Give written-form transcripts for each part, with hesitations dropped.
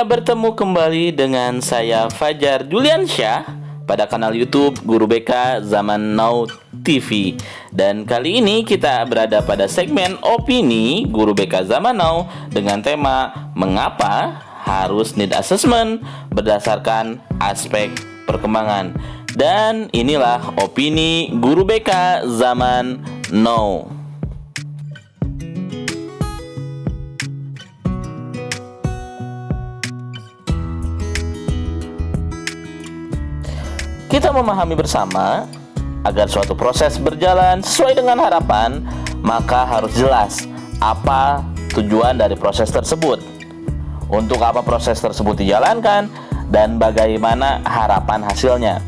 bertemu kembali dengan saya Fajar Juliansyah pada kanal YouTube Guru BK Zaman Now TV. Dan kali ini kita berada pada segmen opini Guru BK Zaman Now dengan tema mengapa harus need assessment berdasarkan aspek perkembangan. Dan inilah opini Guru BK Zaman Now. Kita memahami bersama, agar suatu proses berjalan sesuai dengan harapan, maka harus jelas apa tujuan dari proses tersebut, untuk apa proses tersebut dijalankan, dan bagaimana harapan hasilnya.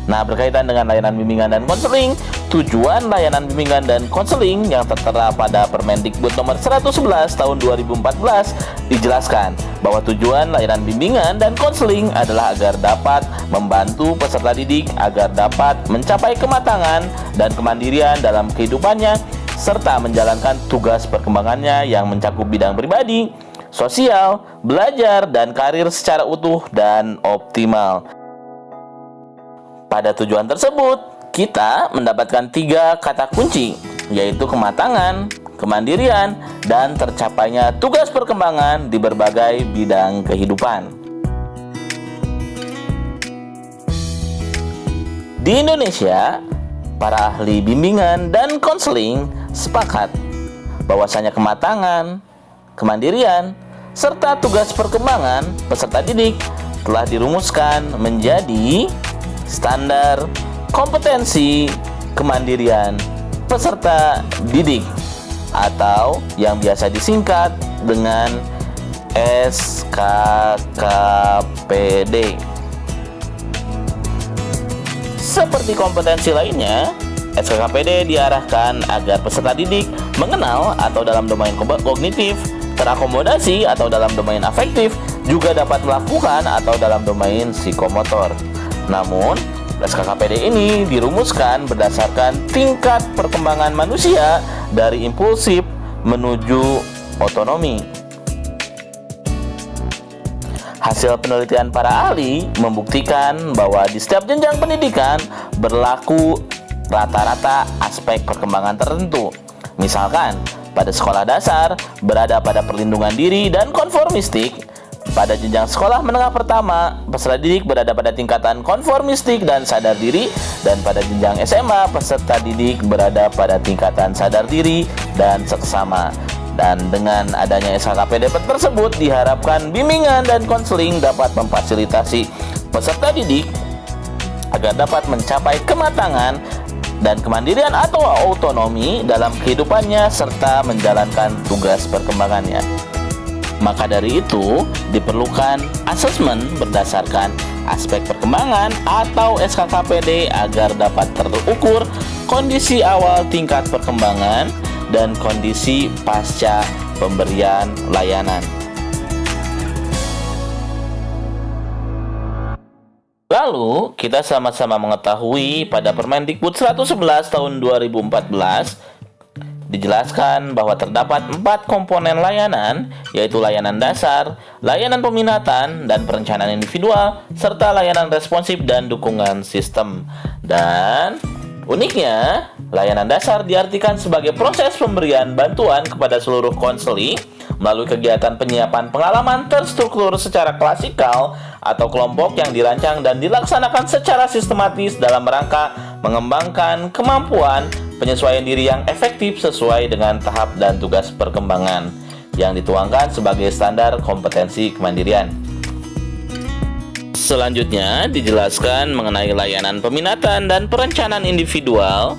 Nah, berkaitan dengan layanan bimbingan dan konseling, tujuan layanan bimbingan dan konseling yang tertera pada Permendikbud nomor 111 tahun 2014 dijelaskan bahwa tujuan layanan bimbingan dan konseling adalah agar dapat membantu peserta didik agar dapat mencapai kematangan dan kemandirian dalam kehidupannya serta menjalankan tugas perkembangannya yang mencakup bidang pribadi, sosial, belajar, dan karir secara utuh dan optimal. Pada tujuan tersebut, kita mendapatkan 3 kata kunci, yaitu kematangan, kemandirian, dan tercapainya tugas perkembangan di berbagai bidang kehidupan. Di Indonesia, para ahli bimbingan dan konseling sepakat bahwasanya kematangan, kemandirian, serta tugas perkembangan peserta didik telah dirumuskan menjadi standar kompetensi kemandirian peserta didik atau yang biasa disingkat dengan SKKPD. Seperti kompetensi lainnya, SKKPD diarahkan agar peserta didik mengenal atau dalam domain kognitif, terakomodasi atau dalam domain afektif, juga dapat melakukan atau dalam domain psikomotor. Namun, SKKPD ini dirumuskan berdasarkan tingkat perkembangan manusia dari impulsif menuju otonomi. Hasil penelitian para ahli membuktikan bahwa di setiap jenjang pendidikan berlaku rata-rata aspek perkembangan tertentu. Misalkan, pada sekolah dasar berada pada perlindungan diri dan konformistik. Pada jenjang sekolah menengah pertama, peserta didik berada pada tingkatan konformistik dan sadar diri, dan pada jenjang SMA, peserta didik berada pada tingkatan sadar diri dan seksama. Dan dengan adanya SKKPD tersebut, diharapkan bimbingan dan konseling dapat memfasilitasi peserta didik agar dapat mencapai kematangan dan kemandirian atau autonomi dalam kehidupannya serta menjalankan tugas perkembangannya. Maka dari itu, diperlukan asesmen berdasarkan aspek perkembangan atau SKKPD agar dapat terukur kondisi awal tingkat perkembangan dan kondisi pasca pemberian layanan. Lalu, kita sama-sama mengetahui pada Permendikbud 111 tahun 2014 dijelaskan bahwa terdapat 4 komponen layanan, yaitu layanan dasar, layanan peminatan dan perencanaan individual, serta layanan responsif dan dukungan sistem. Dan uniknya, layanan dasar diartikan sebagai proses pemberian bantuan kepada seluruh konseli melalui kegiatan penyiapan pengalaman terstruktur secara klasikal atau kelompok yang dirancang dan dilaksanakan secara sistematis dalam rangka mengembangkan kemampuan penyesuaian diri yang efektif sesuai dengan tahap dan tugas perkembangan yang dituangkan sebagai standar kompetensi kemandirian. Selanjutnya dijelaskan mengenai layanan peminatan dan perencanaan individual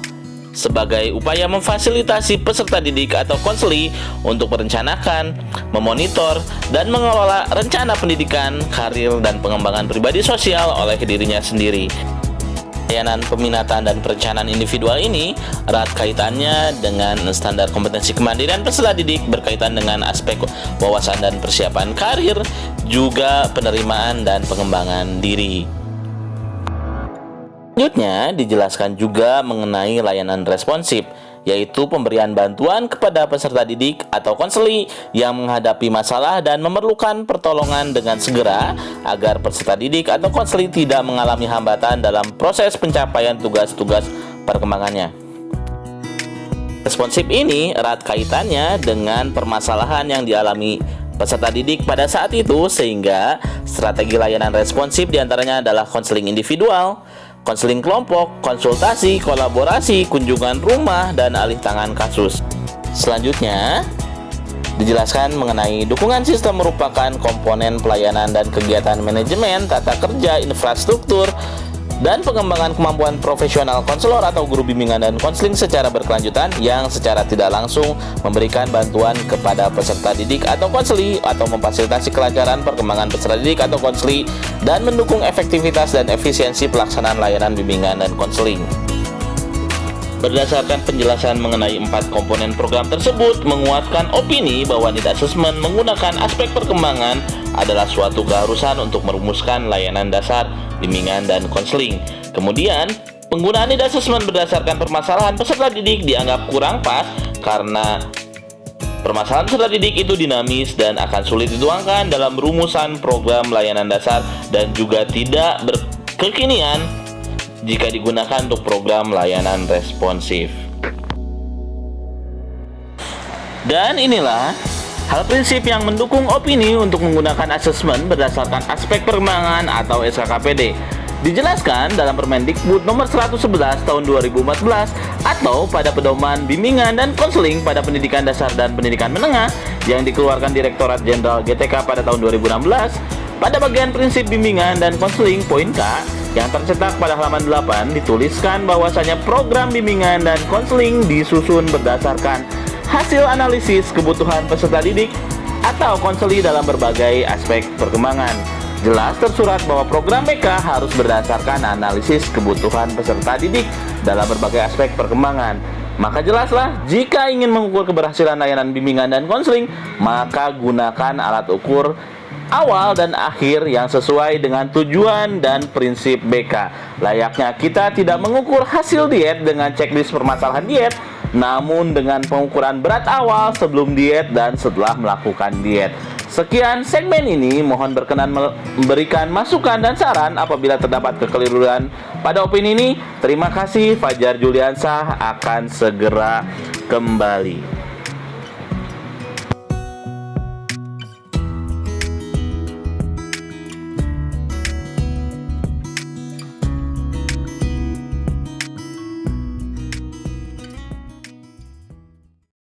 sebagai upaya memfasilitasi peserta didik atau konseli untuk merencanakan, memonitor, dan mengelola rencana pendidikan, karir, dan pengembangan pribadi sosial oleh dirinya sendiri. Layanan peminatan dan perencanaan individual ini erat kaitannya dengan standar kompetensi kemandirian peserta didik berkaitan dengan aspek wawasan dan persiapan karir, juga penerimaan dan pengembangan diri. Selanjutnya dijelaskan juga mengenai layanan responsif yaitu pemberian bantuan kepada peserta didik atau konseli yang menghadapi masalah dan memerlukan pertolongan dengan segera agar peserta didik atau konseli tidak mengalami hambatan dalam proses pencapaian tugas-tugas perkembangannya. Responsif ini erat kaitannya dengan permasalahan yang dialami peserta didik pada saat itu, sehingga strategi layanan responsif diantaranya adalah konseling individual, konseling kelompok, konsultasi, kolaborasi, kunjungan rumah, dan alih tangan kasus. Selanjutnya, dijelaskan mengenai dukungan sistem merupakan komponen pelayanan dan kegiatan manajemen, tata kerja, infrastruktur, dan pengembangan kemampuan profesional konselor atau guru bimbingan dan konseling secara berkelanjutan yang secara tidak langsung memberikan bantuan kepada peserta didik atau konseli atau memfasilitasi kelancaran perkembangan peserta didik atau konseli dan mendukung efektivitas dan efisiensi pelaksanaan layanan bimbingan dan konseling. Berdasarkan penjelasan mengenai 4 komponen program tersebut, menguatkan opini bahwa need assessment menggunakan aspek perkembangan adalah suatu keharusan untuk merumuskan layanan dasar bimbingan dan konseling. Kemudian, penggunaan need assessment berdasarkan permasalahan peserta didik dianggap kurang pas karena permasalahan peserta didik itu dinamis dan akan sulit dituangkan dalam rumusan program layanan dasar dan juga tidak berkekinian jika digunakan untuk program layanan responsif. Dan inilah hal prinsip yang mendukung opini untuk menggunakan asesmen berdasarkan aspek perkembangan atau SKKPD. Dijelaskan dalam Permendikbud nomor 111 tahun 2014 atau pada pedoman bimbingan dan konseling pada pendidikan dasar dan pendidikan menengah yang dikeluarkan Direktorat Jenderal GTK pada tahun 2016. Pada bagian prinsip bimbingan dan konseling poin K yang tercetak pada halaman 8 dituliskan bahwasanya program bimbingan dan konseling disusun berdasarkan hasil analisis kebutuhan peserta didik atau konseli dalam berbagai aspek perkembangan. Jelas tersurat bahwa program BK harus berdasarkan analisis kebutuhan peserta didik dalam berbagai aspek perkembangan. Maka jelaslah, jika ingin mengukur keberhasilan layanan bimbingan dan konseling, maka gunakan alat ukur awal dan akhir yang sesuai dengan tujuan dan prinsip BK. Layaknya kita tidak mengukur hasil diet dengan checklist permasalahan diet, namun dengan pengukuran berat awal sebelum diet dan setelah melakukan diet. Sekian segmen ini, mohon berkenan memberikan masukan dan saran apabila terdapat kekeliruan pada opini ini. Terima kasih, Fajar Juliansah akan segera kembali.